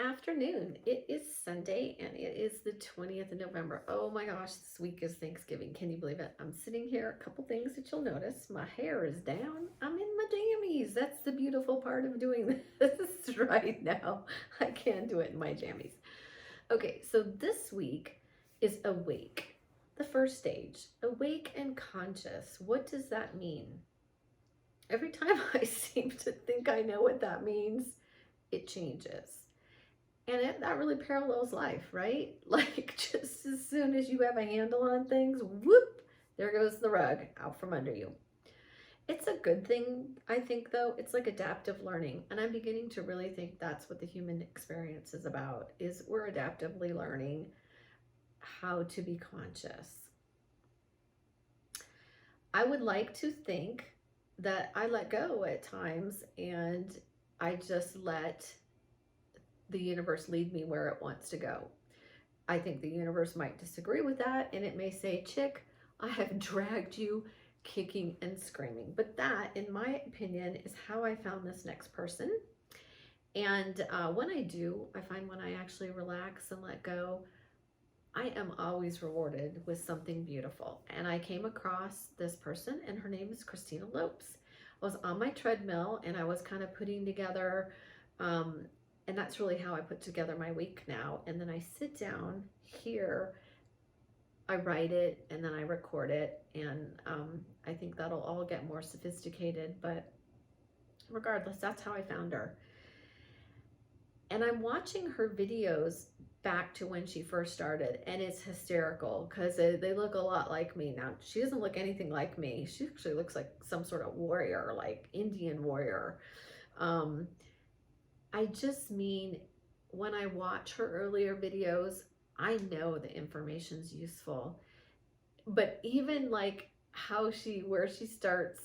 afternoon. It is Sunday and it is the 20th of November. Oh my gosh, this week is Thanksgiving. Can you believe it? I'm sitting here. A couple things that you'll notice. My hair is down. I'm in my jammies. That's the beautiful part of doing this right now. I can do it in my jammies. Okay, so this week is awake. The first stage, awake and conscious. What does that mean? Every time I seem to think I know what that means, it changes. And that really parallels life, right? Like just as soon as you have a handle on things, whoop, there goes the rug out from under you. It's a good thing, I think, though. It's like adaptive learning. And I'm beginning to really think that's what the human experience is about, is we're adaptively learning how to be conscious. I would like to think that I let go at times and I just let the universe lead me where it wants to go. I think the universe might disagree with that, and it may say, Chick, I have dragged you kicking and screaming. But that, in my opinion, is how I found this next person. And when I do, I find when I actually relax and let go, I am always rewarded with something beautiful. And I came across this person, and her name is Christina Lopes. I was on my treadmill, and I was kind of putting together and that's really how I put together my week now. And then I sit down here, I write it, and then I record it. And I think that'll all get more sophisticated. But regardless, that's how I found her. And I'm watching her videos back to when she first started, and it's hysterical because they look a lot like me. Now, she doesn't look anything like me. She actually looks like some sort of warrior, like Indian warrior. I just mean, when I watch her earlier videos, I know the information's useful. But even like where she starts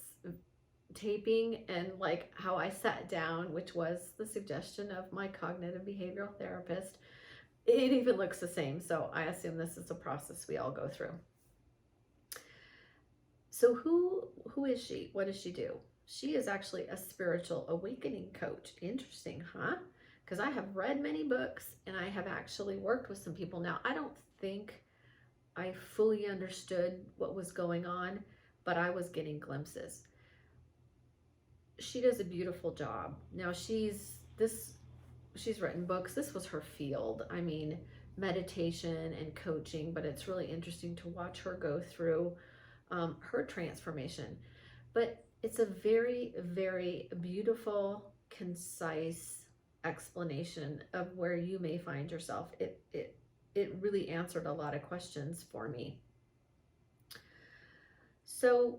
taping, and like how I sat down, which was the suggestion of my cognitive behavioral therapist, it even looks the same. So I assume this is a process we all go through. So who is she? What does she do? She is actually a spiritual awakening coach. Interesting, huh? Because I have read many books and I have actually worked with some people. Now, I don't think I fully understood what was going on, but I was getting glimpses. She does a beautiful job. Now, she's written books. This was her field. I mean, meditation and coaching, but it's really interesting to watch her go through her transformation. But it's a very, very beautiful, concise explanation of where you may find yourself. It really answered a lot of questions for me. So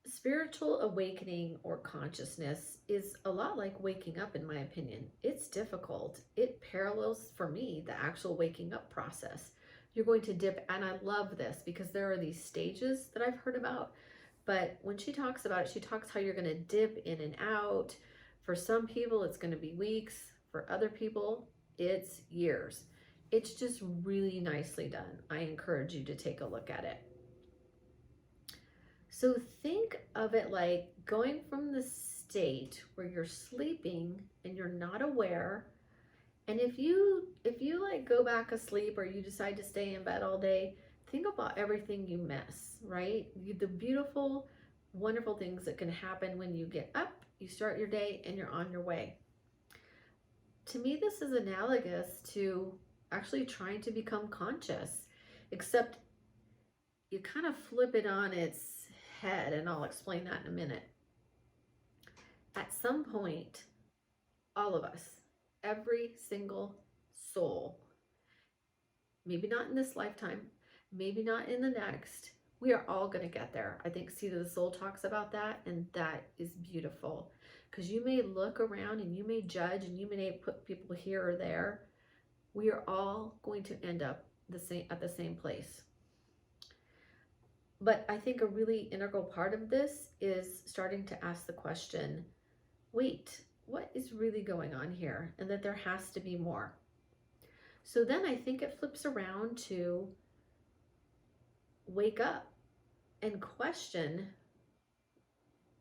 spiritual awakening or consciousness is a lot like waking up, in my opinion. It's difficult. It parallels, for me, the actual waking up process. You're going to dip, and I love this because there are these stages that I've heard about. But when she talks about it, she talks how you're going to dip in and out. For some people, it's going to be weeks. For other people, it's years. It's just really nicely done. I encourage you to take a look at it. So think of it like going from the state where you're sleeping and you're not aware. And if you like go back asleep, or you decide to stay in bed all day, think about everything you miss, right? The beautiful, wonderful things that can happen when you get up, you start your day, and you're on your way. To me, this is analogous to actually trying to become conscious, except you kind of flip it on its head, and I'll explain that in a minute. At some point, all of us, every single soul, maybe not in this lifetime, maybe not in the next, we are all going to get there. I think Seed of the Soul talks about that, and that is beautiful. Because you may look around and you may judge and you may put people here or there. We are all going to end up at the same place. But I think a really integral part of this is starting to ask the question, wait, what is really going on here? And that there has to be more. So then I think it flips around to wake up and question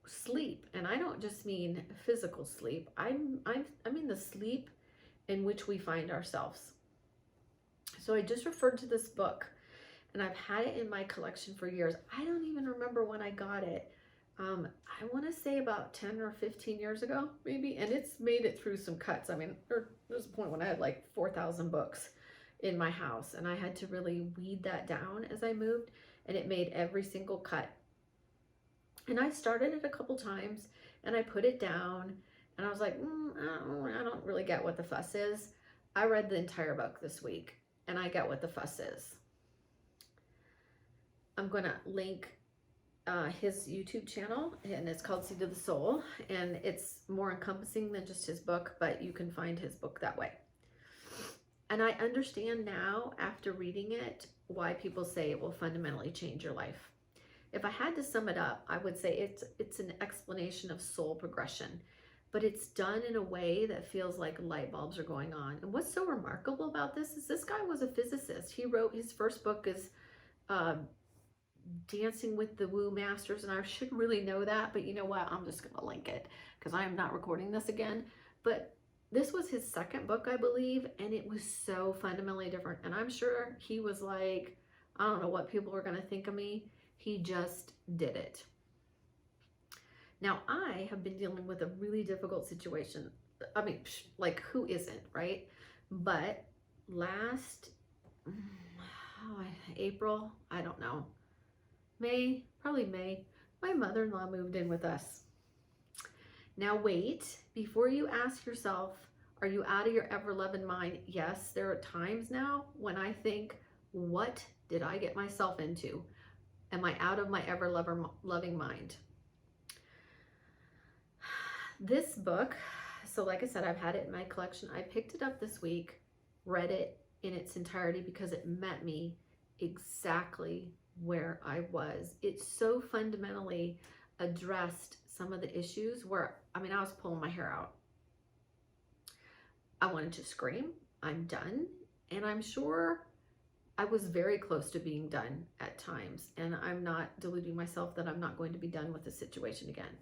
sleep. And I don't just mean physical sleep. I mean the sleep in which we find ourselves. So I just referred to this book, and I've had it in my collection for years. I don't even remember when I got it. I want to say about 10 or 15 years ago, maybe, and it's made it through some cuts. I mean, there was a point when I had like 4,000 books in my house, and I had to really weed that down as I moved, and it made every single cut. And I started it a couple times, and I put it down, and I was like, I don't really get what the fuss is. I read the entire book this week, and I get what the fuss is. I'm going to link his YouTube channel, and it's called Seed of the Soul, and it's more encompassing than just his book, but you can find his book that way. And I understand now, after reading it, why people say it will fundamentally change your life. If I had to sum it up, I would say it's an explanation of soul progression, but it's done in a way that feels like light bulbs are going on. And what's so remarkable about this is this guy was a physicist. He wrote, his first book is Dancing with the Woo Masters, and I should really know that, but you know what, I'm just gonna link it because I am not recording this again. But this was his second book, I believe, and it was so fundamentally different. And I'm sure he was like, I don't know what people were gonna think of me. He just did it. Now, I have been dealing with a really difficult situation. I mean, like, who isn't, right? But last April, I don't know, May, probably May, my mother-in-law moved in with us. Now wait, before you ask yourself, are you out of your ever-loving mind? Yes, there are times now when I think, what did I get myself into? Am I out of my ever-loving mind? This book, so like I said, I've had it in my collection. I picked it up this week, read it in its entirety because it met me exactly where I was. It so fundamentally addressed some of the issues where, I mean, I was pulling my hair out. I wanted to scream, I'm done. And I'm sure I was very close to being done at times. And I'm not deluding myself that I'm not going to be done with the situation again.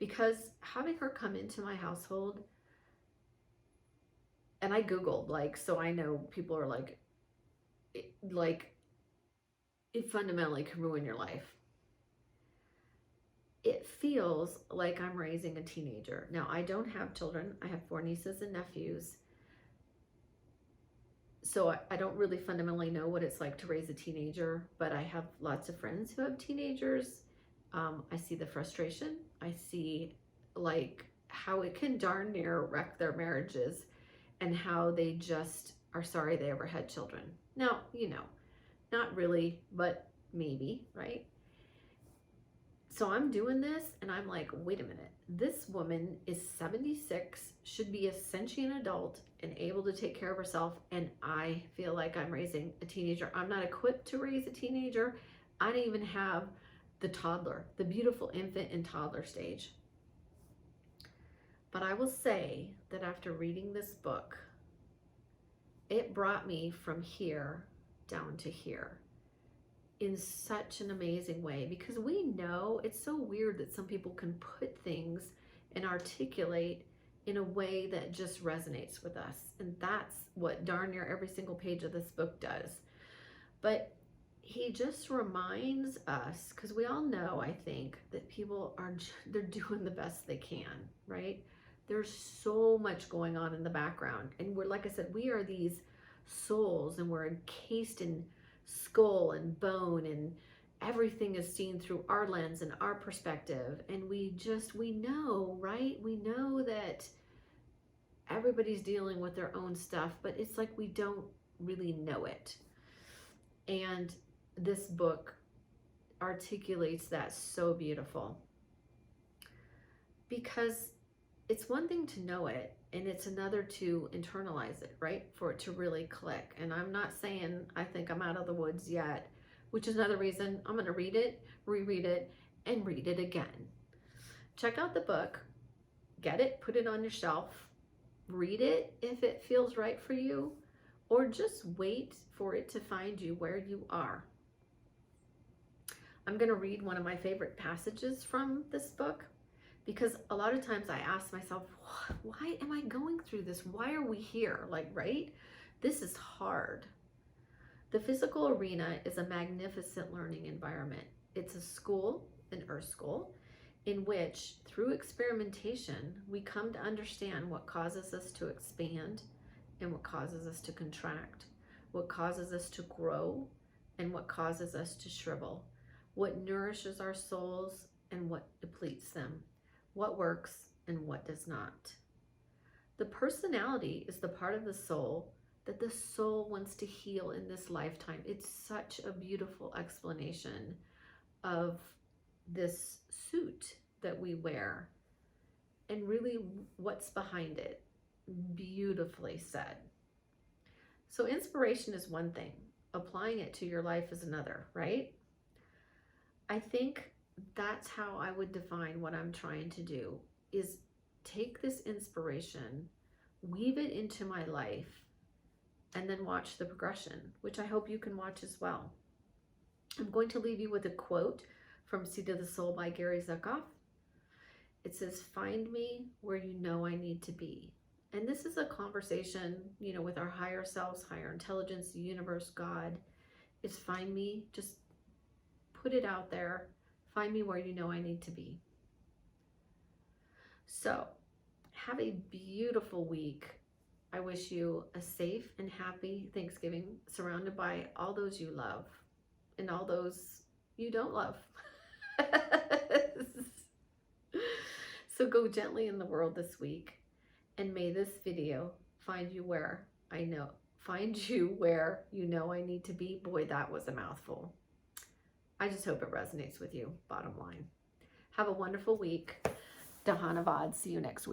Because having her come into my household, and I Googled, like, so I know people are like, it fundamentally can ruin your life. It feels like I'm raising a teenager. Now, I don't have children. I have 4 nieces and nephews. So I don't really fundamentally know what it's like to raise a teenager, but I have lots of friends who have teenagers. I see the frustration. I see like how it can darn near wreck their marriages and how they just are sorry they ever had children. Now, you know, not really, but maybe, right? So I'm doing this and I'm like, wait a minute. This woman is 76, should be a sentient adult and able to take care of herself. And I feel like I'm raising a teenager. I'm not equipped to raise a teenager. I don't even have the toddler, the beautiful infant and toddler stage. But I will say that after reading this book, it brought me from here down to here in such an amazing way, because we know it's so weird that some people can put things and articulate in a way that just resonates with us. And that's what darn near every single page of this book does. But he just reminds us, because we all know, I think, that people they're doing the best they can, right? There's so much going on in the background. And we're, like I said, we are these souls, and we're encased in skull and bone, and everything is seen through our lens and our perspective. And we know, right? We know that everybody's dealing with their own stuff, but it's like we don't really know it. And this book articulates that so beautiful, because it's one thing to know it, and it's another to internalize it, right? For it to really click. And I'm not saying I think I'm out of the woods yet, which is another reason I'm going to read it, reread it, and read it again. Check out the book, get it, put it on your shelf, read it if it feels right for you, or just wait for it to find you where you are. I'm going to read one of my favorite passages from this book. Because a lot of times I ask myself, why am I going through this? Why are we here? Like, right? This is hard. The physical arena is a magnificent learning environment. It's a school, an earth school, in which through experimentation, we come to understand what causes us to expand and what causes us to contract, what causes us to grow and what causes us to shrivel, what nourishes our souls and what depletes them, what works and what does not. The personality is the part of the soul that the soul wants to heal in this lifetime. It's such a beautiful explanation of this suit that we wear and really what's behind it. Beautifully said. So inspiration is one thing. Applying it to your life is another, right? I think that's how I would define what I'm trying to do, is take this inspiration, weave it into my life, and then watch the progression, which I hope you can watch as well. I'm going to leave you with a quote from Seed of the Soul by Gary Zukav. It says, "Find me where you know I need to be." And this is a conversation, with our higher selves, higher intelligence, the universe, God. It's find me, just put it out there. Find me where you know I need to be. So have a beautiful week. I wish you a safe and happy Thanksgiving, surrounded by all those you love and all those you don't love. So go gently in the world this week, and may this video find you where you know I need to be. Boy, that was a mouthful. I just hope it resonates with you, bottom line. Have a wonderful week. Dahana Vad. See you next week.